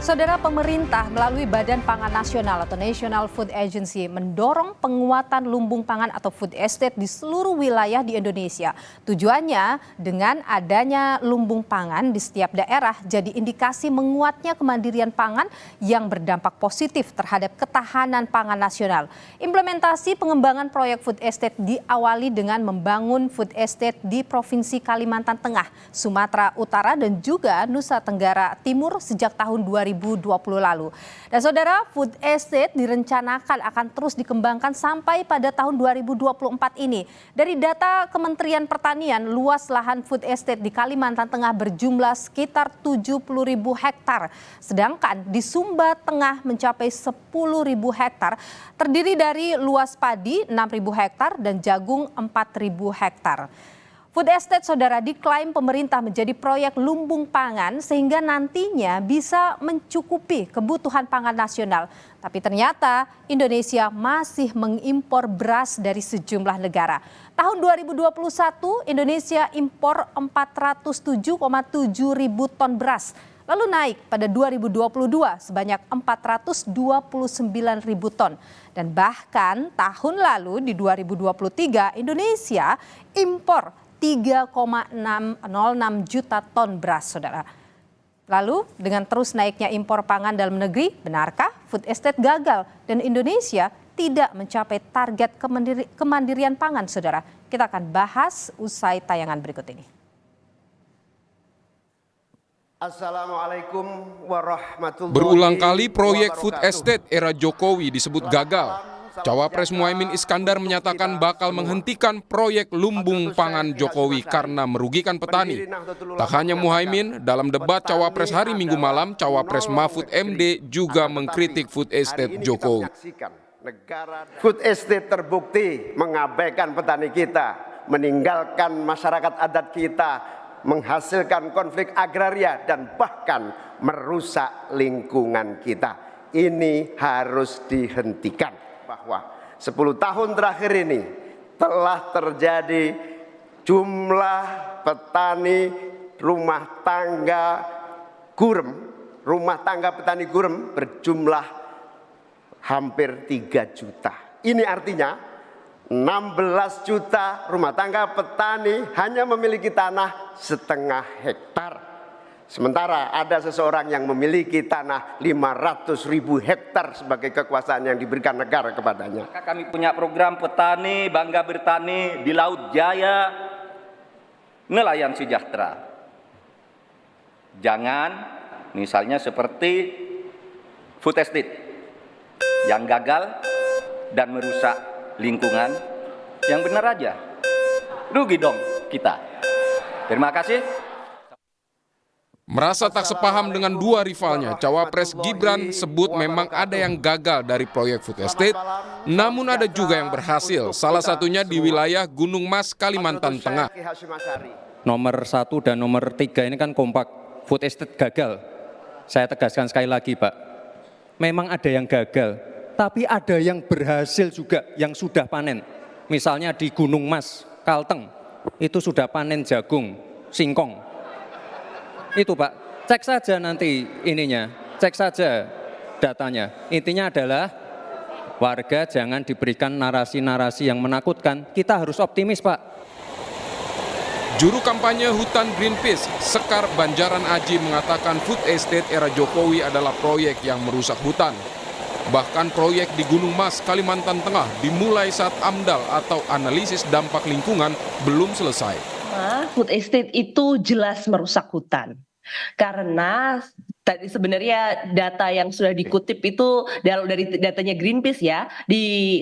Saudara, pemerintah melalui Badan Pangan Nasional atau National Food Agency mendorong penguatan lumbung pangan atau food estate di seluruh wilayah di Indonesia. Tujuannya dengan adanya lumbung pangan di setiap daerah jadi indikasi menguatnya kemandirian pangan yang berdampak positif terhadap ketahanan pangan nasional. Implementasi pengembangan proyek food estate diawali dengan membangun food estate di Provinsi Kalimantan Tengah, Sumatera Utara dan juga Nusa Tenggara Timur sejak tahun 2020 lalu. Dan saudara, food estate direncanakan akan terus dikembangkan sampai pada tahun 2024 ini. Dari data Kementerian Pertanian, luas lahan food estate di Kalimantan Tengah berjumlah sekitar 70.000 hektar. Sedangkan di Sumba Tengah mencapai 10.000 hektar, terdiri dari luas padi 6.000 hektar dan jagung 4.000 hektar. Food estate, saudara, diklaim pemerintah menjadi proyek lumbung pangan sehingga nantinya bisa mencukupi kebutuhan pangan nasional. Tapi ternyata Indonesia masih mengimpor beras dari sejumlah negara. Tahun 2021 Indonesia impor 407,7 ribu ton beras. Lalu naik pada 2022 sebanyak 429 ribu ton. Dan bahkan tahun lalu di 2023 Indonesia impor 3,606 juta ton beras, saudara. Lalu dengan terus naiknya impor pangan dalam negeri, benarkah food estate gagal dan Indonesia tidak mencapai target kemandirian pangan, saudara? Kita akan bahas usai tayangan berikut ini. Assalamualaikum warahmatullahi wabarakatuh. Berulang kali proyek food estate era Jokowi disebut gagal. Cawapres Muhaimin Iskandar menyatakan bakal menghentikan proyek lumbung pangan Jokowi karena merugikan petani. Tak hanya Muhaimin, dalam debat Cawapres hari Minggu malam, Cawapres Mahfud MD juga mengkritik food estate Jokowi. Food estate terbukti mengabaikan petani kita, meninggalkan masyarakat adat kita, menghasilkan konflik agraria dan bahkan merusak lingkungan kita. Ini harus dihentikan. Bahwa 10 tahun terakhir ini telah terjadi jumlah petani rumah tangga petani gurem berjumlah hampir 3 juta. Ini artinya 16 juta rumah tangga petani hanya memiliki tanah setengah hektar. Sementara ada seseorang yang memiliki tanah 500.000 hektar sebagai kekuasaan yang diberikan negara kepadanya. Kami punya program petani bangga bertani di Laut Jaya, nelayan sejahtera. Jangan misalnya seperti food estate yang gagal dan merusak lingkungan. Yang benar aja, rugi dong kita. Terima kasih. Merasa tak sepaham dengan dua rivalnya, Cawapres Gibran sebut memang ada yang gagal dari proyek food estate, namun ada juga yang berhasil, salah satunya di wilayah Gunung Mas, Kalimantan Tengah. Nomor 1 dan nomor 3 ini kan kompak, food estate gagal. Saya tegaskan sekali lagi, Pak, memang ada yang gagal, tapi ada yang berhasil juga, yang sudah panen. Misalnya di Gunung Mas, Kalteng, itu sudah panen jagung, singkong. Itu Pak, cek saja nanti ininya, cek saja datanya. Intinya adalah warga jangan diberikan narasi-narasi yang menakutkan. Kita harus optimis, Pak. Juru kampanye Hutan Greenpeace, Sekar Banjaran Aji mengatakan food estate era Jokowi adalah proyek yang merusak hutan. Bahkan proyek di Gunung Mas, Kalimantan Tengah dimulai saat AMDAL atau analisis dampak lingkungan belum selesai. Food estate itu jelas merusak hutan karena tadi sebenarnya data yang sudah dikutip itu dari datanya Greenpeace ya,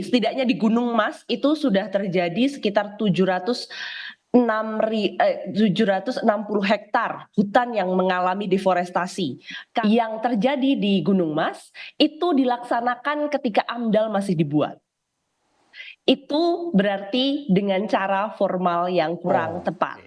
setidaknya di Gunung Mas itu sudah terjadi sekitar 760 hektar hutan yang mengalami deforestasi. Yang terjadi di Gunung Mas itu dilaksanakan ketika AMDAL masih dibuat. Itu berarti dengan cara formal yang kurang tepat.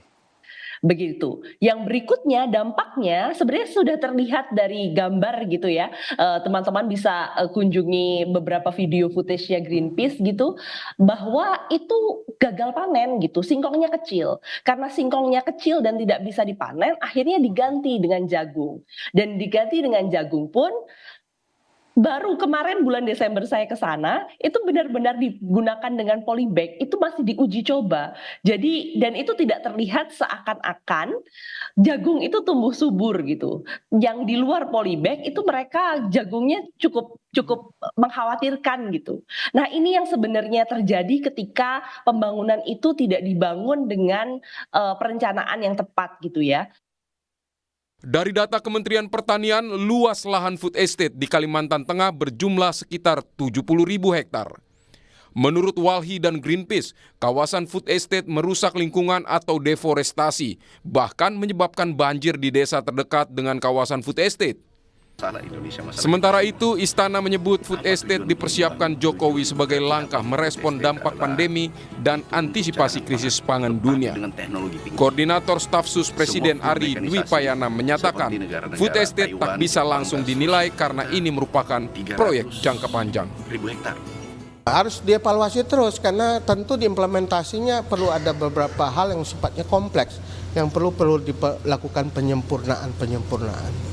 Begitu. Yang berikutnya dampaknya sebenarnya sudah terlihat dari gambar gitu ya. Teman-teman bisa kunjungi beberapa video footage-nya Greenpeace gitu, bahwa itu gagal panen gitu, singkongnya kecil. Karena singkongnya kecil dan tidak bisa dipanen, akhirnya diganti dengan jagung. Dan diganti dengan jagung pun baru kemarin bulan Desember saya ke sana, itu benar-benar digunakan dengan polybag, itu masih diuji coba. Jadi dan itu tidak terlihat seakan-akan jagung itu tumbuh subur gitu. Yang di luar polybag itu mereka jagungnya cukup cukup mengkhawatirkan gitu. Nah, ini yang sebenarnya terjadi ketika pembangunan itu tidak dibangun dengan perencanaan yang tepat gitu ya. Dari data Kementerian Pertanian, luas lahan food estate di Kalimantan Tengah berjumlah sekitar 70.000 hektar. Menurut Walhi dan Greenpeace, kawasan food estate merusak lingkungan atau deforestasi, bahkan menyebabkan banjir di desa terdekat dengan kawasan food estate. Sementara itu, Istana menyebut food estate dipersiapkan Jokowi sebagai langkah merespon dampak pandemi dan antisipasi krisis pangan dunia. Koordinator Staf Sus Presiden Ari Dwi Payana menyatakan, food estate tak bisa langsung dinilai karena ini merupakan proyek jangka panjang. Harus dievaluasi terus karena tentu diimplementasinya perlu ada beberapa hal yang sifatnya kompleks yang perlu dilakukan penyempurnaan.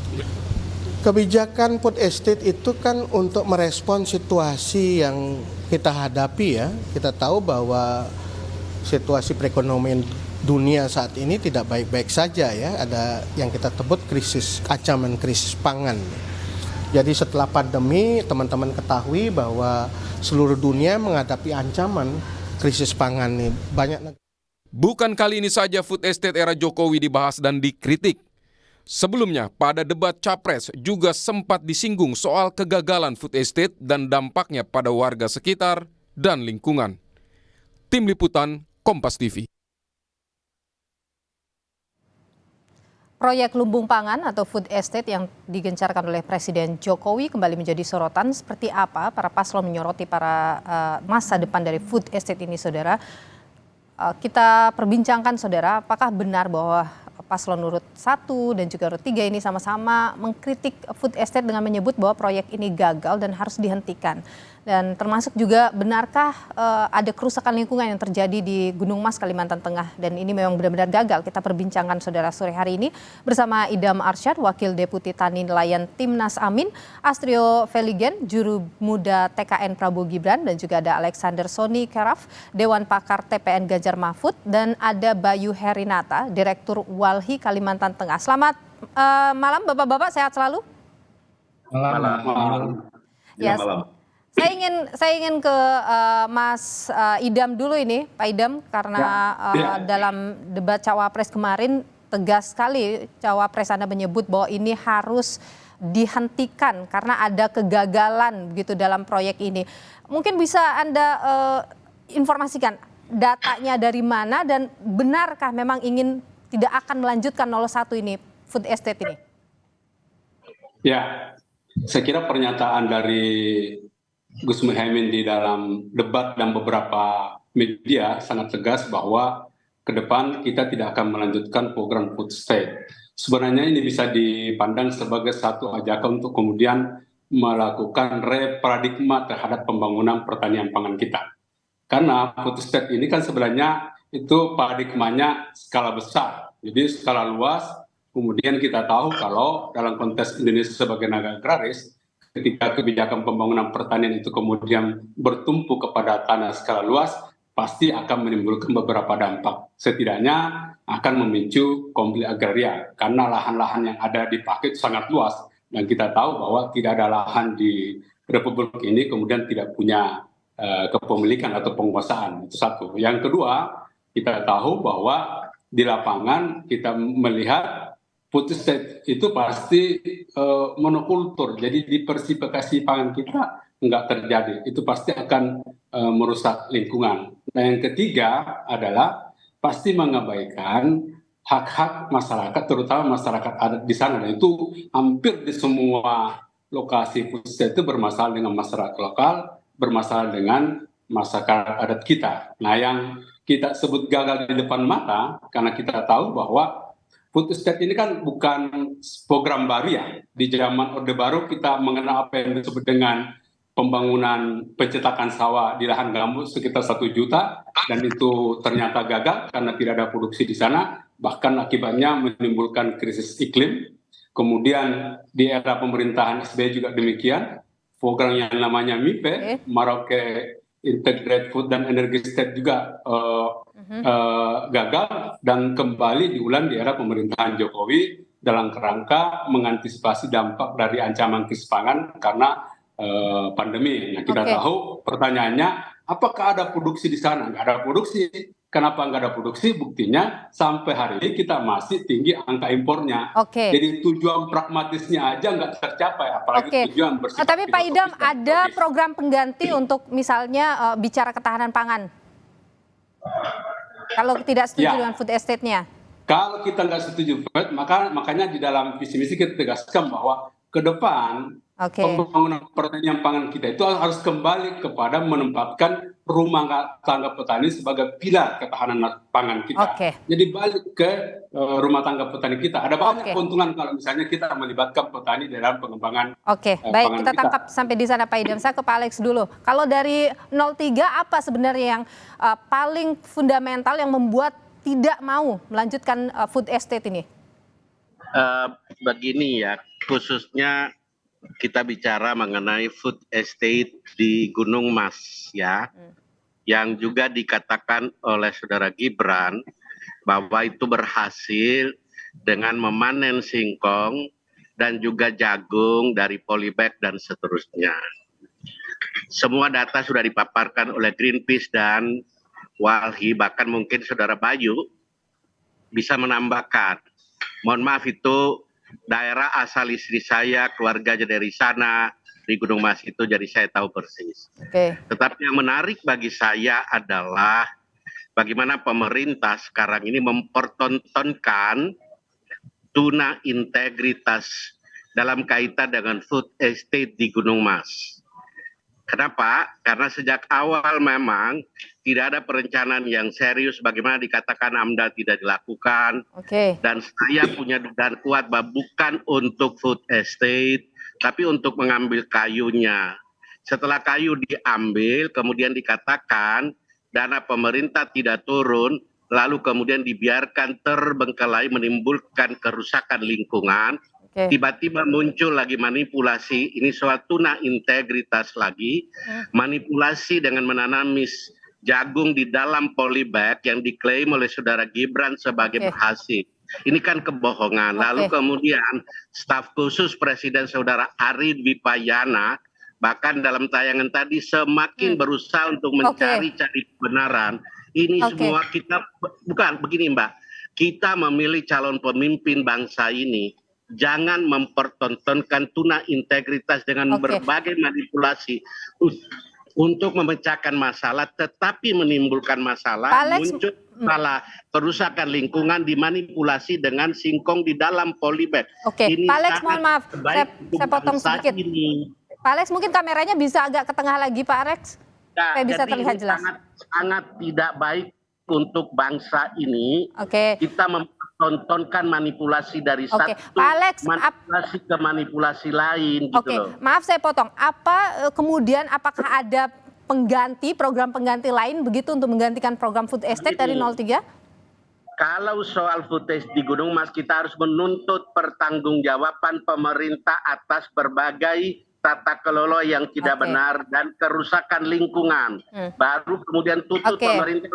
Kebijakan food estate itu kan untuk merespon situasi yang kita hadapi ya. Kita tahu bahwa situasi perekonomian dunia saat ini tidak baik-baik saja ya. Ada yang kita sebut ancaman krisis pangan. Jadi setelah pandemi teman-teman ketahui bahwa seluruh dunia menghadapi ancaman krisis pangan nih. Bukan kali ini saja food estate era Jokowi dibahas dan dikritik. Sebelumnya, pada debat Capres juga sempat disinggung soal kegagalan food estate dan dampaknya pada warga sekitar dan lingkungan. Tim Liputan, Kompas TV. Proyek lumbung pangan atau food estate yang digencarkan oleh Presiden Jokowi kembali menjadi sorotan. Seperti apa para paslon menyoroti para masa depan dari food estate ini, saudara? Kita perbincangkan, saudara, apakah benar bahwa paslon urut 1 dan juga urut 3 ini sama-sama mengkritik food estate dengan menyebut bahwa proyek ini gagal dan harus dihentikan. Dan termasuk juga benarkah ada kerusakan lingkungan yang terjadi di Gunung Mas, Kalimantan Tengah, dan ini memang benar-benar gagal. Kita perbincangkan, saudara, sore hari ini bersama Idam Arsyad, Wakil Deputi Tani Nelayan Timnas Amin, Astrio Feligen, Juru Muda TKN Prabowo Gibran, dan juga ada Alexander Soni Keraf, Dewan Pakar TPN Ganjar Mahfud, dan ada Bayu Herinata, Direktur Walhi Kalimantan Tengah. Selamat malam Bapak-Bapak, sehat selalu? Malam. Ya, malam. Saya ingin ke Mas Idam dulu ini, Pak Idam, karena dalam debat Cawapres kemarin tegas sekali Cawapres Anda menyebut bahwa ini harus dihentikan karena ada kegagalan begitu dalam proyek ini. Mungkin bisa Anda informasikan datanya dari mana dan benarkah memang ingin tidak akan melanjutkan 01 ini, food estate ini? Ya, saya kira pernyataan dari Gus Muhaimin di dalam debat dan beberapa media sangat tegas bahwa ke depan kita tidak akan melanjutkan program food estate. Sebenarnya ini bisa dipandang sebagai satu ajakan untuk kemudian melakukan reparadigma terhadap pembangunan pertanian pangan kita. Karena food estate ini kan sebenarnya itu paradigmanya skala besar, jadi skala luas. Kemudian kita tahu kalau dalam konteks Indonesia sebagai negara agraris, ketika kebijakan pembangunan pertanian itu kemudian bertumpu kepada tanah skala luas, pasti akan menimbulkan beberapa dampak. Setidaknya akan memicu konflik agraria, karena lahan-lahan yang ada dipakai sangat luas. Dan kita tahu bahwa tidak ada lahan di Republik ini kemudian tidak punya kepemilikan atau penguasaan. Itu satu. Yang kedua, kita tahu bahwa di lapangan kita melihat food estate itu pasti monokultur, jadi diversifikasi pangan kita nggak terjadi, itu pasti akan merusak lingkungan. Nah, yang ketiga adalah pasti mengabaikan hak-hak masyarakat, terutama masyarakat adat di sana. Dan itu hampir di semua lokasi food estate itu bermasalah dengan masyarakat lokal, bermasalah dengan masyarakat adat kita. Nah, yang kita sebut gagal di depan mata karena kita tahu bahwa food estate ini kan bukan program baru ya. Di zaman Orde Baru kita mengenal apa yang disebut dengan pembangunan pencetakan sawah di lahan gambut sekitar 1 juta dan itu ternyata gagal karena tidak ada produksi di sana, bahkan akibatnya menimbulkan krisis iklim. Kemudian di era pemerintahan SBY juga demikian, program yang namanya MIPE, Merauke Integrated Food dan Energy State juga gagal dan kembali diulang di era pemerintahan Jokowi dalam kerangka mengantisipasi dampak dari ancaman krisis pangan karena pandemi. Nah, kita tahu pertanyaannya, apakah ada produksi di sana? Nggak ada produksi. Kenapa nggak ada produksi? Buktinya sampai hari ini kita masih tinggi angka impornya. Jadi tujuan pragmatisnya aja nggak tercapai, apalagi tujuan bersifat. Tapi Pak Idam, ada program pengganti untuk misalnya bicara ketahanan pangan? Kalau tidak setuju dengan food estate-nya? Kalau kita nggak setuju, makanya di dalam visi misi kita tegaskan bahwa ke depan pembangunan pertanian pangan kita itu harus kembali kepada menempatkan rumah tangga petani sebagai pilar ketahanan pangan kita. Jadi balik ke rumah tangga petani kita. Ada banyak keuntungan kalau misalnya kita melibatkan petani dalam pengembangan. Baik, kita tangkap sampai di sana Pak Idam. Saya ke Pak Alex dulu. Kalau dari 03 apa sebenarnya yang paling fundamental yang membuat tidak mau melanjutkan food estate ini? Begini ya, khususnya kita bicara mengenai food estate di Gunung Mas ya, yang juga dikatakan oleh Saudara Gibran bahwa itu berhasil dengan memanen singkong dan juga jagung dari Polybag dan seterusnya. Semua data sudah dipaparkan oleh Greenpeace dan Walhi, bahkan mungkin Saudara Bayu bisa menambahkan. Mohon maaf, itu daerah asal istri saya, keluarganya dari sana, di Gunung Mas itu, jadi saya tahu persis. Tetapi yang menarik bagi saya adalah bagaimana pemerintah sekarang ini mempertontonkan tuna integritas dalam kaitan dengan food estate di Gunung Mas. Kenapa? Karena sejak awal memang tidak ada perencanaan yang serius, bagaimana dikatakan AMDA tidak dilakukan. Dan saya punya dugaan kuat bahwa bukan untuk food estate, tapi untuk mengambil kayunya. Setelah kayu diambil, kemudian dikatakan dana pemerintah tidak turun, lalu kemudian dibiarkan terbengkalai menimbulkan kerusakan lingkungan. Tiba-tiba muncul lagi manipulasi, ini soal tuna integritas lagi, manipulasi dengan menanami jagung di dalam Polybag yang diklaim oleh Saudara Gibran sebagai berhasil. Ini kan kebohongan. Lalu kemudian staf khusus Presiden Saudara Ari Dwipayana bahkan dalam tayangan tadi semakin berusaha untuk mencari kebenaran. Ini semua kita, bukan begini Mbak, kita memilih calon pemimpin bangsa ini. Jangan mempertontonkan tuna integritas dengan berbagai manipulasi untuk memecahkan masalah, tetapi menimbulkan masalah, muncul masalah kerusakan lingkungan dimanipulasi dengan singkong di dalam Polybag. Pak Alex, mohon maaf, saya potong sedikit. Pak Alex, mungkin kameranya bisa agak ke tengah lagi, Pak Alex, supaya bisa terlihat jelas. Sangat tidak baik untuk bangsa ini. Kita tontonkan manipulasi dari satu manipulasi ke manipulasi lain gitu loh. Maaf saya potong. Kemudian apakah ada program pengganti lain begitu untuk menggantikan program food estate dari 03? Kalau soal food estate di Gunung Mas, kita harus menuntut pertanggungjawaban pemerintah atas berbagai tata kelola yang tidak benar dan kerusakan lingkungan. Baru kemudian tutup pemerintah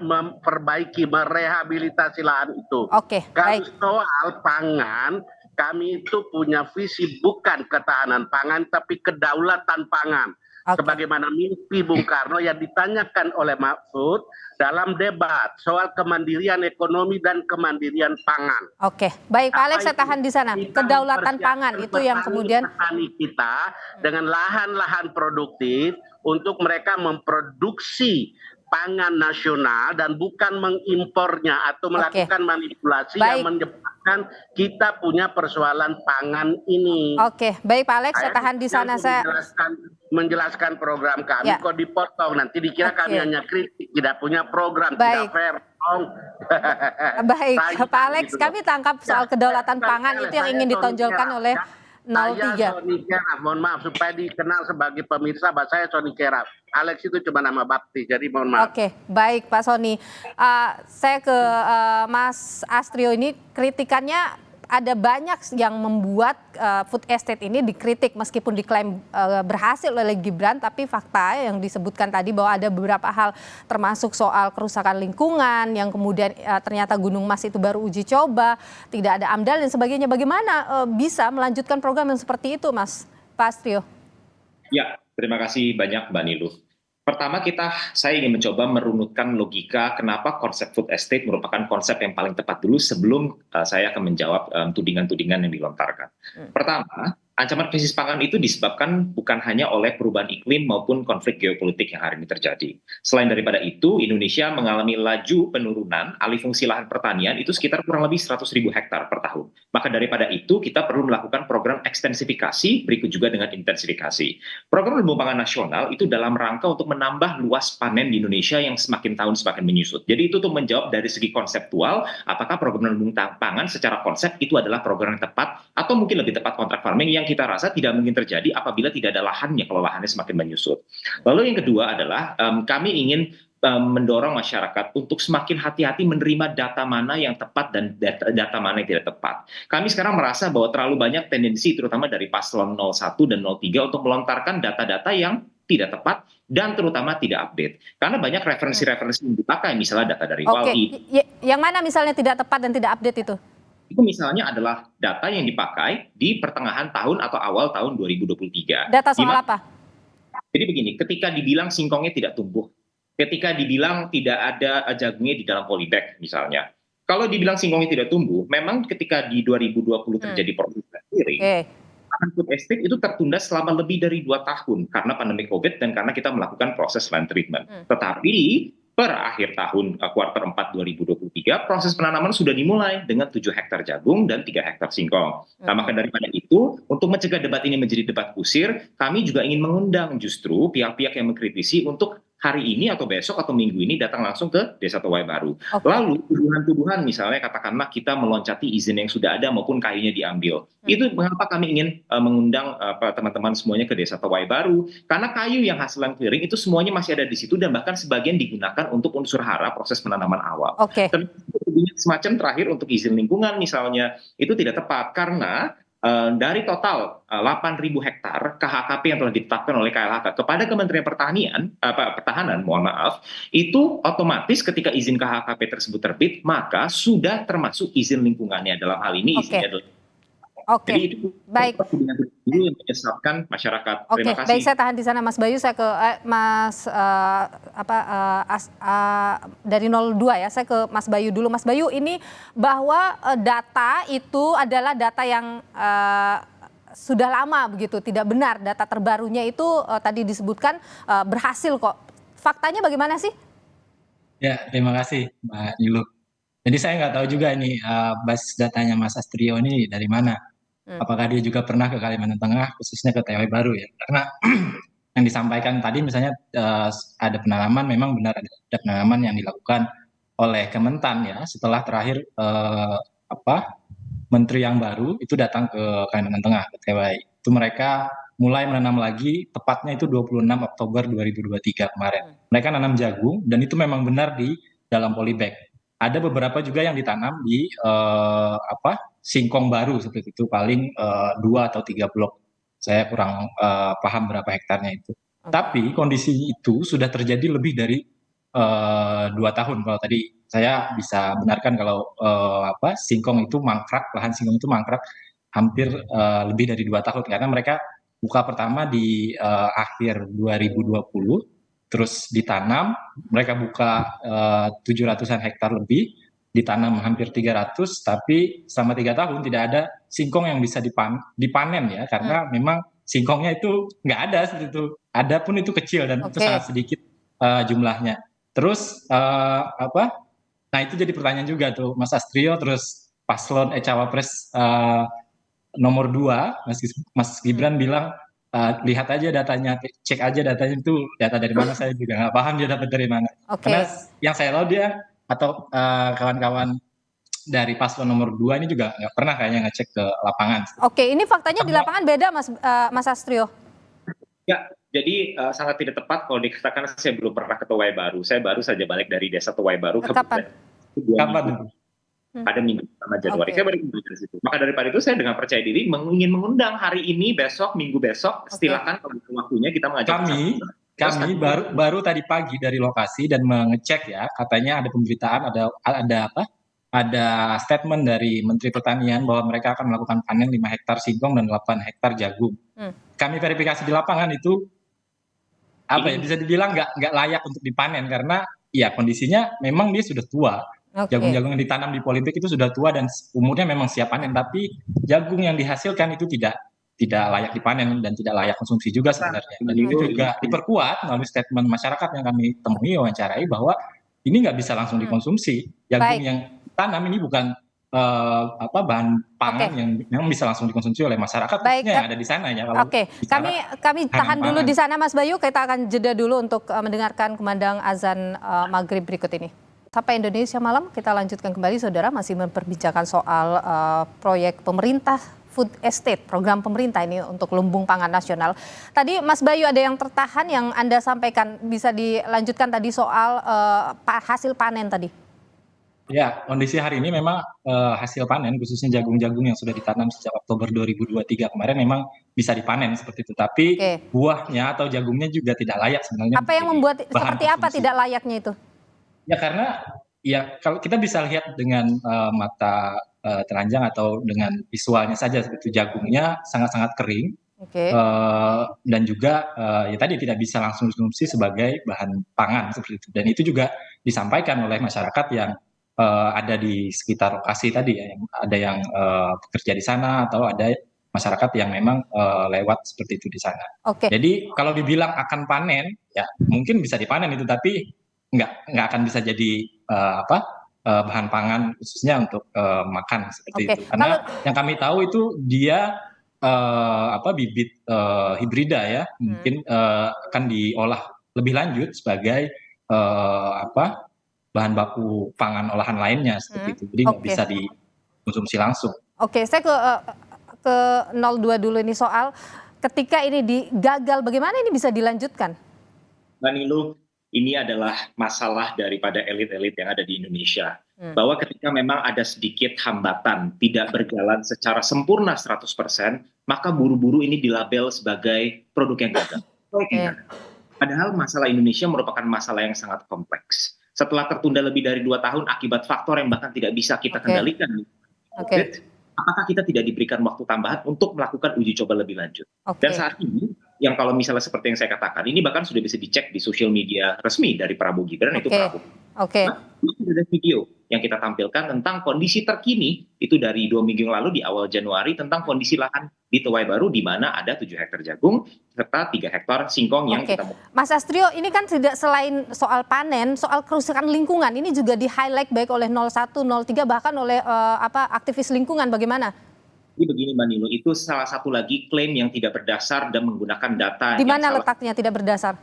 memperbaiki, merehabilitasi lahan itu. Kalau soal pangan, kami itu punya visi bukan ketahanan pangan, tapi kedaulatan pangan. Sebagaimana mimpi Bung Karno yang ditanyakan oleh Mahfud dalam debat soal kemandirian ekonomi dan kemandirian pangan. Baik Pak Alex, saya tahan di sana. Kedaulatan pangan itu yang kemudian petani kita dengan lahan-lahan produktif untuk mereka memproduksi pangan nasional dan bukan mengimpornya atau melakukan manipulasi yang menyebabkan kita punya persoalan pangan ini. Oke, baik Pak Alex, saya tahan di sana. Saya menjelaskan program kami kok dipotong, nanti dikira kami hanya kritik, tidak punya program, tidak fair. Baik, Pak Alex, kami tangkap soal kedaulatan pangan itu yang ingin ditonjolkan oleh 03. Saya Sony Keraf, mohon maaf supaya dikenal sebagai pemirsa, bahwa saya Sony Keraf. Alex itu cuma nama baptis, jadi mohon maaf. Oke, baik Pak Sony. Saya ke Mas Astrio, ini kritikannya ada banyak yang membuat food estate ini dikritik meskipun diklaim berhasil oleh Gibran, tapi fakta yang disebutkan tadi bahwa ada beberapa hal termasuk soal kerusakan lingkungan yang kemudian ternyata Gunung Mas itu baru uji coba, tidak ada AMDAL dan sebagainya. Bagaimana bisa melanjutkan program yang seperti itu, Mas Astrio? Ya, terima kasih banyak Mbak Niluh. Pertama saya ingin mencoba merunutkan logika kenapa konsep food estate merupakan konsep yang paling tepat dulu sebelum saya akan menjawab tudingan-tudingan yang dilontarkan. Pertama, ancaman krisis pangan itu disebabkan bukan hanya oleh perubahan iklim maupun konflik geopolitik yang hari ini terjadi. Selain daripada itu, Indonesia mengalami laju penurunan alih fungsi lahan pertanian itu sekitar kurang lebih 100.000 hektar per tahun. Maka daripada itu, kita perlu melakukan program ekstensifikasi, berikut juga dengan intensifikasi. Program lumbung pangan nasional itu dalam rangka untuk menambah luas panen di Indonesia yang semakin tahun semakin menyusut. Jadi itu untuk menjawab dari segi konseptual, apakah program lumbung pangan secara konsep itu adalah program yang tepat, atau mungkin lebih tepat kontrak farming yang kita rasa tidak mungkin terjadi apabila tidak ada lahannya kalau lahannya semakin menyusut. Lalu yang kedua adalah kami ingin mendorong masyarakat untuk semakin hati-hati menerima data mana yang tepat dan data mana yang tidak tepat. Kami sekarang merasa bahwa terlalu banyak tendensi terutama dari paslon 01 dan 03 untuk melontarkan data-data yang tidak tepat dan terutama tidak update. Karena banyak referensi-referensi yang dipakai, misalnya data dari Walhi. Yang mana misalnya tidak tepat dan tidak update itu? Itu misalnya adalah data yang dipakai di pertengahan tahun atau awal tahun 2023. Data soal apa? Jadi begini, ketika dibilang singkongnya tidak tumbuh, ketika dibilang tidak ada jagungnya di dalam polybag misalnya. Kalau dibilang singkongnya tidak tumbuh, memang ketika di 2020 terjadi proses clearing, food estate itu tertunda selama lebih dari 2 tahun karena pandemi COVID dan karena kita melakukan proses land treatment. Tetapi per akhir tahun kuartal 4 2023 proses penanaman sudah dimulai dengan 7 hektar jagung dan 3 hektar singkong. Nah, maka daripada itu, untuk mencegah debat ini menjadi debat kusir, kami juga ingin mengundang justru pihak-pihak yang mengkritisi untuk hari ini atau besok atau minggu ini datang langsung ke Desa Towai Baru. Lalu tuduhan-tuduhan misalnya katakanlah kita meloncati izin yang sudah ada maupun kayunya diambil. Itu mengapa kami ingin mengundang teman-teman semuanya ke Desa Towai Baru, karena kayu yang hasil clearing itu semuanya masih ada di situ dan bahkan sebagian digunakan untuk unsur hara proses penanaman awal. Semacam terakhir untuk izin lingkungan misalnya itu tidak tepat karena dari total 8.000 hektar KHKP yang telah ditetapkan oleh KLHK kepada Kementerian Pertahanan, mohon maaf, itu otomatis ketika izin KHKP tersebut terbit, maka sudah termasuk izin lingkungannya. Dalam hal ini izinnya adalah jadi itu baik. Ini yang menyesatkan masyarakat. Terima kasih. Baik, saya tahan di sana Mas Bayu. Saya ke Mas dari 02 ya. Saya ke Mas Bayu dulu. Mas Bayu, ini bahwa data itu adalah data yang sudah lama begitu, tidak benar. Data terbarunya itu tadi disebutkan berhasil kok. Faktanya bagaimana sih? Ya, terima kasih Mbak Niluh. Jadi saya nggak tahu juga ini basis datanya Mas Astrio ini dari mana. Apakah dia juga pernah ke Kalimantan Tengah, khususnya ke Towai Baru ya? Karena yang disampaikan tadi misalnya ada penanaman, memang benar ada penanaman yang dilakukan oleh Kementan ya, setelah terakhir Menteri yang baru itu datang ke Kalimantan Tengah, ke Towai. Itu mereka mulai menanam lagi, tepatnya itu 26 Oktober 2023 kemarin. Mereka nanam jagung dan itu memang benar di dalam polybag. Ada beberapa juga yang ditanam di singkong baru seperti itu, paling 2 atau 3 blok. Saya kurang paham berapa hektarnya itu. Tapi kondisi itu sudah terjadi lebih dari 2 tahun. Kalau tadi saya bisa benarkan kalau singkong itu mangkrak, lahan singkong itu mangkrak hampir lebih dari 2 tahun karena mereka buka pertama di akhir 2020. Terus ditanam, mereka buka 700-an hektar lebih, ditanam hampir 300, tapi selama 3 tahun tidak ada singkong yang bisa dipanen ya, karena memang singkongnya itu nggak ada seperti itu. Ada pun itu kecil dan itu sangat sedikit jumlahnya. Terus nah itu jadi pertanyaan juga tuh Mas Astrio, terus paslon cawapres nomor 2, Mas Gibran bilang lihat aja datanya, cek aja datanya, itu data dari mana saya juga nggak paham dia dapat dari mana. Karena yang saya tahu dia atau kawan-kawan dari paslon nomor 2 ini juga nggak pernah kayaknya ngecek ke lapangan. Oke, ini faktanya di lapangan beda Mas Astrio. Ya, jadi sangat tidak tepat kalau dikatakan saya belum pernah ke Tuwai Baru. Saya baru saja balik dari desa Tuwai Baru. Kapan? Kapan? Pada minggu pertama Januari. Saya baru kembali dari situ. Maka daripada itu saya dengan percaya diri ingin mengundang hari ini, besok, minggu besok. Silakan kalau waktunya kita mengajak. Kami baru tadi pagi dari lokasi dan mengecek ya, katanya ada pemberitaan, ada statement dari Menteri Pertanian bahwa mereka akan melakukan panen 5 hektar singkong dan 8 hektar jagung. Kami verifikasi di lapangan itu bisa dibilang nggak layak untuk dipanen karena ya kondisinya memang dia sudah tua. Jagung-jagung yang ditanam di Polybag itu sudah tua dan umurnya memang siap panen, tapi jagung yang dihasilkan itu tidak layak dipanen dan tidak layak konsumsi juga sebenarnya. Dan itu juga diperkuat melalui statement masyarakat yang kami temui, wawancarai, bahwa ini nggak bisa langsung dikonsumsi. Jagung yang tanam ini bukan bahan pangan yang bisa langsung dikonsumsi oleh masyarakat yang ada di sana ya. Kami tahan dulu di sana Mas Bayu, kita akan jeda dulu untuk mendengarkan kumandang azan maghrib berikut ini. Sampai Indonesia Malam, kita lanjutkan kembali saudara, masih memperbincangkan soal proyek pemerintah food estate, program pemerintah ini untuk lumbung pangan nasional. Tadi Mas Bayu ada yang tertahan yang Anda sampaikan, bisa dilanjutkan tadi soal hasil panen tadi. Ya, kondisi hari ini memang hasil panen khususnya jagung-jagung yang sudah ditanam sejak Oktober 2023 kemarin memang bisa dipanen seperti itu. Tapi buahnya atau jagungnya juga tidak layak sebenarnya. Apa yang membuat seperti apa tidak layaknya itu? Ya karena ya kalau kita bisa lihat dengan mata telanjang atau dengan visualnya saja, seperti jagungnya sangat-sangat kering, dan juga ya tadi tidak bisa langsung dikonsumsi sebagai bahan pangan seperti itu. Dan itu juga disampaikan oleh masyarakat yang ada di sekitar lokasi tadi ya, ada yang bekerja di sana atau ada masyarakat yang memang lewat seperti itu di sana. Jadi kalau dibilang akan panen, ya mungkin bisa dipanen itu, tapi nggak akan bisa jadi bahan pangan khususnya untuk makan seperti itu. Karena yang kami tahu itu dia bibit hibrida ya, mungkin akan diolah lebih lanjut sebagai bahan baku pangan olahan lainnya seperti itu. Jadi nggak bisa dikonsumsi langsung. Saya ke 02 dulu ini soal ketika ini gagal, bagaimana ini bisa dilanjutkan? Mbak Nilu, ini adalah masalah daripada elit-elit yang ada di Indonesia. Bahwa ketika memang ada sedikit hambatan, tidak berjalan secara sempurna 100%, maka buru-buru ini dilabel sebagai produk yang gagal. Padahal masalah Indonesia merupakan masalah yang sangat kompleks. Setelah tertunda lebih dari 2 tahun akibat faktor yang bahkan tidak bisa kita kendalikan, apakah kita tidak diberikan waktu tambahan untuk melakukan uji coba lebih lanjut? Dan saat ini, yang kalau misalnya seperti yang saya katakan, ini bahkan sudah bisa dicek di sosial media resmi dari Prabowo Gibran, itu Prabowo. Ini ada video yang kita tampilkan tentang kondisi terkini, itu dari 2 minggu yang lalu di awal Januari, tentang kondisi lahan di Tuwai Baru, di mana ada 7 hektar jagung, serta 3 hektar singkong yang kita... Mas Astrio, ini kan tidak selain soal panen, soal kerusakan lingkungan, ini juga di-highlight baik oleh 01, 03, bahkan oleh aktivis lingkungan, bagaimana? Jadi begini Mbak Nilu, itu salah satu lagi klaim yang tidak berdasar dan menggunakan data. Di mana letaknya tidak berdasar?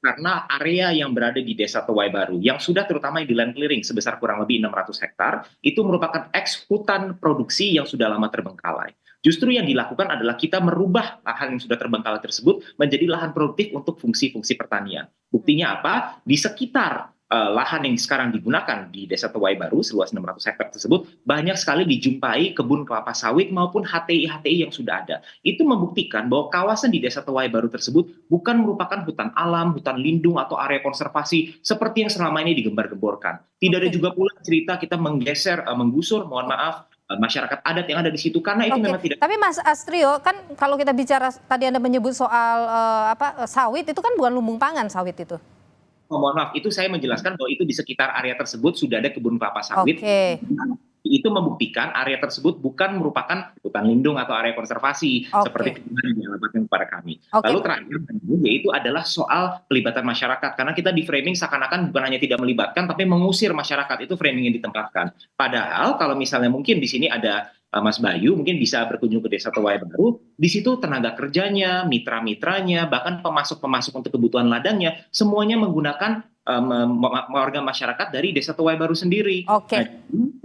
Karena area yang berada di desa Tuwai Baru, yang sudah terutama di land clearing sebesar kurang lebih 600 hektar, itu merupakan eks hutan produksi yang sudah lama terbengkalai. Justru yang dilakukan adalah kita merubah lahan yang sudah terbengkalai tersebut menjadi lahan produktif untuk fungsi-fungsi pertanian. Buktinya apa? Di sekitar lahan yang sekarang digunakan di desa Tuwai Baru seluas 600 hektar tersebut banyak sekali dijumpai kebun kelapa sawit maupun HTI-HTI yang sudah ada. Itu membuktikan bahwa kawasan di desa Tuwai Baru tersebut bukan merupakan hutan alam, hutan lindung atau area konservasi seperti yang selama ini digembar-gemborkan. Tidak ada juga pula cerita kita menggusur, mohon maaf, masyarakat adat yang ada di situ, karena itu memang tidak. Tapi Mas Astrio, kan kalau kita bicara tadi Anda menyebut soal sawit, itu kan bukan lumbung pangan sawit itu. Mohon maaf, itu saya menjelaskan bahwa itu di sekitar area tersebut sudah ada kebun kelapa sawit itu membuktikan area tersebut bukan merupakan hutan lindung atau area konservasi seperti yang dialamatkan kepada kami. Lalu terakhir yaitu adalah soal pelibatan masyarakat, karena kita di framing seakan-akan bukan hanya tidak melibatkan tapi mengusir masyarakat, itu framing yang ditempatkan. Padahal kalau misalnya mungkin di sini ada Mas Bayu mungkin bisa berkunjung ke Desa Tuwai Baru, di situ tenaga kerjanya, mitra-mitranya, bahkan pemasok-pemasok untuk kebutuhan ladangnya, semuanya menggunakan warga masyarakat dari Desa Tuwai Baru sendiri.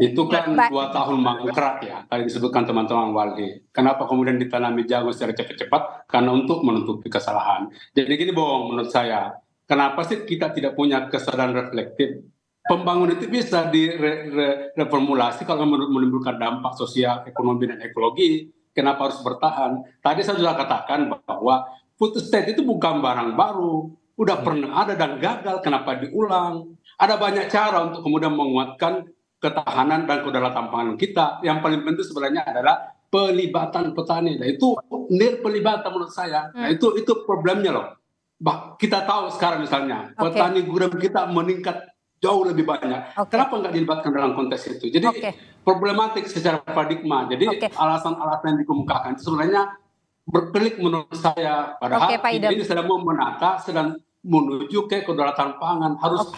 Itu kan 2 tahun mangkrak ya, tadi disebutkan teman-teman Walhi. Kenapa kemudian ditanami jagung secara cepat-cepat? Karena untuk menutupi kesalahan. Jadi gini Bong, menurut saya, kenapa sih kita tidak punya kesadaran reflektif? Pembangunan itu bisa direformulasi kalau menimbulkan dampak sosial, ekonomi, dan ekologi. Kenapa harus bertahan? Tadi saya sudah katakan bahwa food estate itu bukan barang baru. Udah pernah ada dan gagal, kenapa diulang? Ada banyak cara untuk kemudian menguatkan ketahanan dan kedaulatan pangan kita. Yang paling penting sebenarnya adalah pelibatan petani. Nah itu pelibatan menurut saya. Nah itu problemnya loh. Kita tahu sekarang misalnya petani gurem kita meningkat jauh lebih banyak. Kenapa nggak dilibatkan dalam konteks itu? Jadi problematik secara paradigma. Jadi alasan-alasan yang dikemukakan itu sebenarnya berkelik menurut saya. Padahal ini sedang mau menata, sedang menuju ke kedaulatan pangan, harus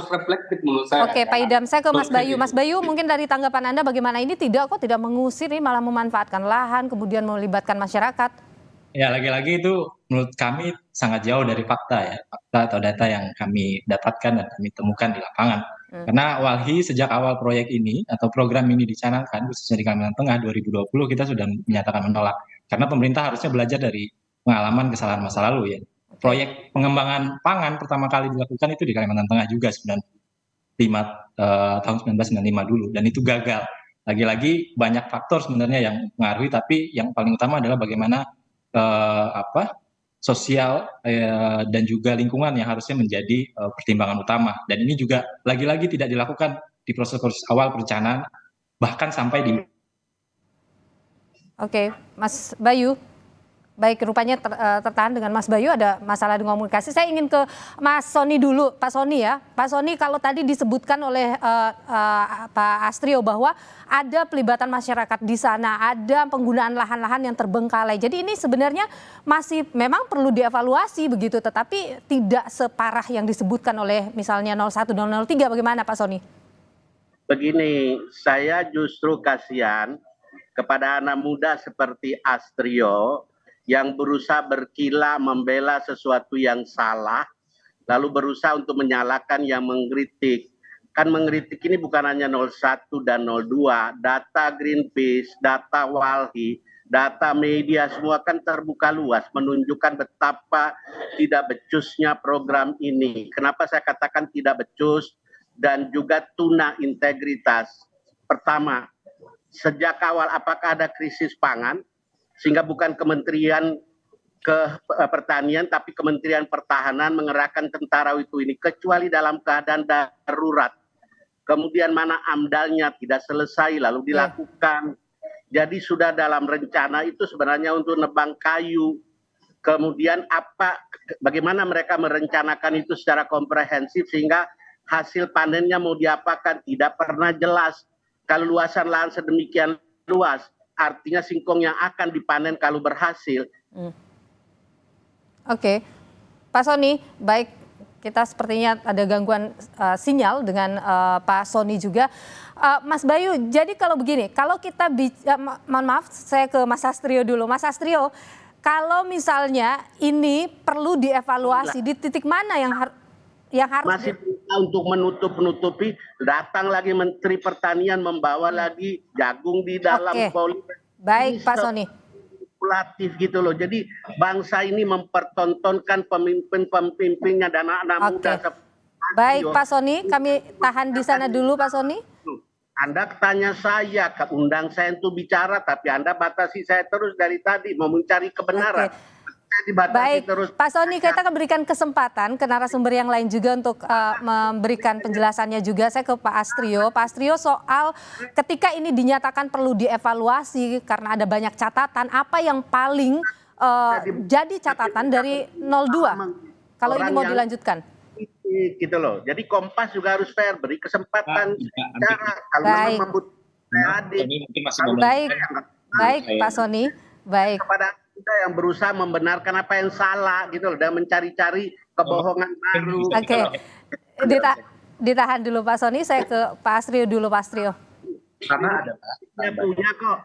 reflektif menurut saya. Pak Idam, saya ke Mas Bayu. Mas Bayu, mungkin dari tanggapan Anda bagaimana, ini tidak mengusir, ini malah memanfaatkan lahan, kemudian melibatkan masyarakat? Ya, lagi-lagi itu menurut kami sangat jauh dari fakta ya, fakta atau data yang kami dapatkan dan kami temukan di lapangan. Karena Walhi sejak awal proyek ini atau program ini dicanangkan, khususnya di Kalimantan Tengah 2020, kita sudah menyatakan menolak. Karena pemerintah harusnya belajar dari pengalaman kesalahan masa lalu ya. Proyek pengembangan pangan pertama kali dilakukan itu di Kalimantan Tengah juga tahun 1995 dulu, dan itu gagal. Lagi-lagi banyak faktor sebenarnya yang mengaruhi, tapi yang paling utama adalah bagaimana sosial dan juga lingkungan yang harusnya menjadi pertimbangan utama. Dan ini juga lagi-lagi tidak dilakukan di proses awal perencanaan, bahkan sampai di... Mas Bayu. Baik, rupanya tertahan dengan Mas Bayu, ada masalah dengan komunikasi. Saya ingin ke Mas Sony dulu, Pak Sony ya. Pak Sony, kalau tadi disebutkan oleh Pak Astrio bahwa ada pelibatan masyarakat di sana, ada penggunaan lahan-lahan yang terbengkalai. Jadi ini sebenarnya masih memang perlu dievaluasi begitu, tetapi tidak separah yang disebutkan oleh misalnya 01 dan 03. Bagaimana Pak Sony? Begini, saya justru kasihan kepada anak muda seperti Astrio yang berusaha berkilah membela sesuatu yang salah, lalu berusaha untuk menyalahkan yang mengkritik. Kan mengkritik ini bukan hanya 01 dan 02, data Greenpeace, data Walhi, data media semua kan terbuka luas, menunjukkan betapa tidak becusnya program ini. Kenapa saya katakan tidak becus dan juga tuna integritas? Pertama, sejak awal apakah ada krisis pangan? Sehingga bukan Kementerian Pertanian tapi Kementerian Pertahanan mengerahkan tentara itu ini kecuali dalam keadaan darurat. Kemudian mana AMDAL-nya tidak selesai lalu dilakukan. Jadi sudah dalam rencana itu sebenarnya untuk nebang kayu. Kemudian bagaimana mereka merencanakan itu secara komprehensif sehingga hasil panennya mau diapakan tidak pernah jelas. Kalau luasan lahan sedemikian luas, artinya singkong yang akan dipanen kalau berhasil. Pak Sony, baik, kita sepertinya ada gangguan sinyal dengan Pak Sony juga. Mas Bayu, jadi kalau begini, kalau kita mohon maaf, saya ke Mas Astrio dulu. Mas Astrio, kalau misalnya ini perlu dievaluasi, di titik mana yang harus masih untuk menutupi, datang lagi Menteri Pertanian membawa lagi jagung di dalam politik. Baik Pak Sony. Manipulatif gitu loh. Jadi bangsa ini mempertontonkan pemimpin-pemimpinnya dan anak-anak muda. Baik Pak Sony, kami tahan di sana dulu Pak Sony. Anda tanya saya, undang saya untuk bicara, tapi Anda batasi saya terus dari tadi mau mencari kebenaran. Baik, Pak Sony, kita akan berikan kesempatan ke narasumber yang lain juga untuk memberikan penjelasannya juga. Saya ke Pak Astrio. Pak Astrio, soal ketika ini dinyatakan perlu dievaluasi karena ada banyak catatan, apa yang paling jadi catatan dari 02 kalau ini mau dilanjutkan? Gitu loh. Jadi Kompas juga harus fair, beri kesempatan cara kalau memang Ini mungkin masih belum. Baik Pak Sony, baik. Kepada kita yang berusaha membenarkan apa yang salah gitu loh, dan mencari-cari kebohongan baru. Oke, ditahan dulu Pak Sony, saya ke Pak Astrio dulu, Pak Astrio. Karena ada punya kok.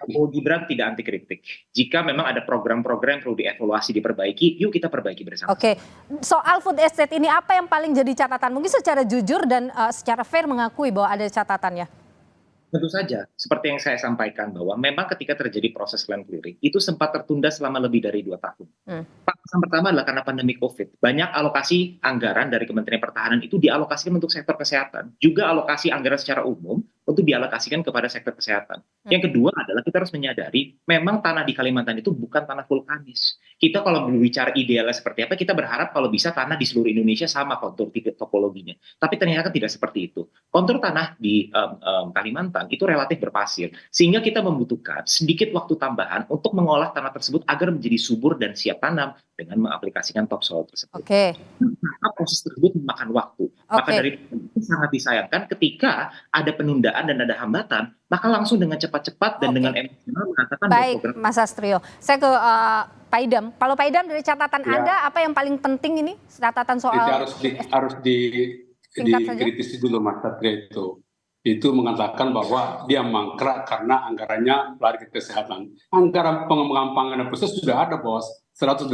Prabowo Gibran tidak anti kritik. Jika memang ada program-program yang perlu dievaluasi, diperbaiki, yuk kita perbaiki bersama. Oke, soal food estate ini apa yang paling jadi catatan? Mungkin secara jujur dan secara fair mengakui bahwa ada catatannya. Tentu saja, seperti yang saya sampaikan bahwa memang ketika terjadi proses land clearing, itu sempat tertunda selama lebih dari 2 tahun. Yang pertama adalah karena pandemi COVID. Banyak alokasi anggaran dari Kementerian Pertahanan itu dialokasikan untuk sektor kesehatan. Juga alokasi anggaran secara umum untuk dialokasikan kepada sektor kesehatan. Yang kedua adalah kita harus menyadari memang tanah di Kalimantan itu bukan tanah vulkanis. Kita kalau berbicara idealnya seperti apa, kita berharap kalau bisa tanah di seluruh Indonesia sama kontur topologinya. Tapi ternyata tidak seperti itu. Kontur tanah di Kalimantan itu relatif berpasir. Sehingga kita membutuhkan sedikit waktu tambahan untuk mengolah tanah tersebut agar menjadi subur dan siap tanam dengan mengaplikasikan topsoil tersebut. Maka proses tersebut memakan waktu. Maka dari itu sangat disayangkan ketika ada penundaan dan ada hambatan, maka langsung dengan cepat-cepat dan dengan emosional mengatakan baik Mas Astrio. Saya ke Pak Idam. Kalau Pak Idam dari catatan Anda apa yang paling penting ini? Catatan soal harus dikritisi dulu Mas Astrio itu mengatakan bahwa dia mangkrak karena anggarannya lari ke kesehatan. Anggaran pengembangan pangan dan proses sudah ada bos, 108,8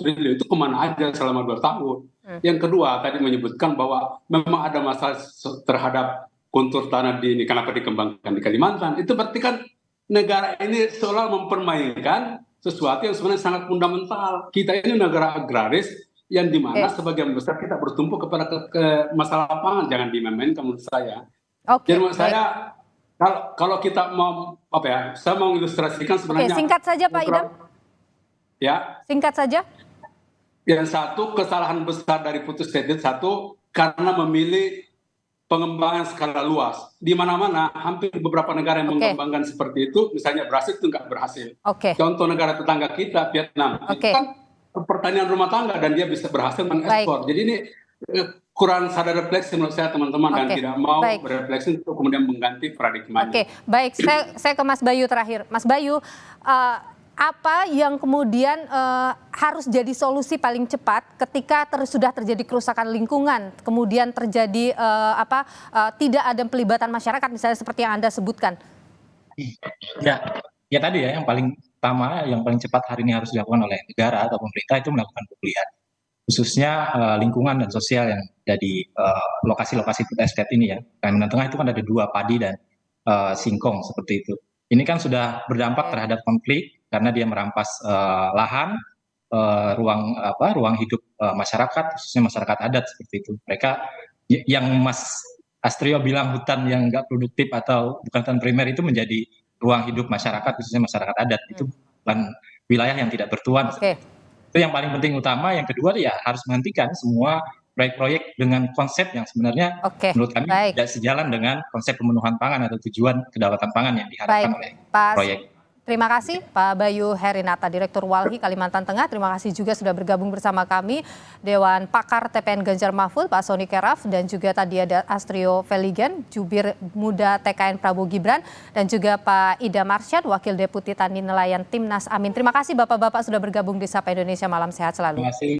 triliun itu kemana aja selama 2 tahun. Yang kedua tadi menyebutkan bahwa memang ada masalah terhadap kontur tanah di ini, kenapa dikembangkan di Kalimantan. Itu berarti kan negara ini seolah mempermainkan sesuatu yang sebenarnya sangat fundamental. Kita ini negara agraris yang dimana sebagian besar kita bertumpu kepada masalah pangan, jangan dimainkan menurut saya. Jadi menurut saya kalau kita mau saya mau ilustrasikan sebenarnya. Singkat saja Pak Idam. Ya. Singkat saja. Yang satu kesalahan besar dari putus estate karena memilih pengembangan skala luas. Di mana-mana hampir beberapa negara yang mengembangkan seperti itu, misalnya Brasil itu nggak berhasil. Contoh negara tetangga kita Vietnam itu kan pertanian rumah tangga dan dia bisa berhasil mengekspor. Jadi ini kurang sadar refleksi menurut saya teman-teman dan tidak mau berefleksi untuk kemudian mengganti paradigmanya. Baik. Saya ke Mas Bayu terakhir. Mas Bayu, apa yang kemudian harus jadi solusi paling cepat ketika sudah terjadi kerusakan lingkungan, kemudian terjadi tidak ada pelibatan masyarakat misalnya seperti yang Anda sebutkan? Ya tadi ya yang paling utama, yang paling cepat hari ini harus dilakukan oleh negara atau pemerintah itu melakukan pemulihan. Khususnya lingkungan dan sosial yang ada di lokasi-lokasi food estate ini ya. Kalimantan Tengah itu kan ada 2, padi dan singkong seperti itu. Ini kan sudah berdampak terhadap konflik karena dia merampas lahan, ruang hidup masyarakat, khususnya masyarakat adat seperti itu. Mereka yang Mas Astrio bilang hutan yang nggak produktif atau bukan hutan primer itu menjadi ruang hidup masyarakat, khususnya masyarakat adat. Itu bukan wilayah yang tidak bertuan. Itu yang paling penting utama. Yang kedua ya harus menghentikan semua proyek-proyek dengan konsep yang sebenarnya menurut kami tidak sejalan dengan konsep pemenuhan pangan atau tujuan kedaulatan pangan yang diharapkan oleh proyek. Terima kasih Pak Bayu Herinata, Direktur Walhi Kalimantan Tengah. Terima kasih juga sudah bergabung bersama kami Dewan Pakar TPN Ganjar Mahfud, Pak Sony Keraf, dan juga tadi ada Astrio Veligen, Jubir Muda TKN Prabowo Gibran, dan juga Pak Idam Arsyad, Wakil Deputi Tani Nelayan Timnas Amin. Terima kasih Bapak-Bapak sudah bergabung di Sapa Indonesia. Malam sehat selalu. Terima kasih.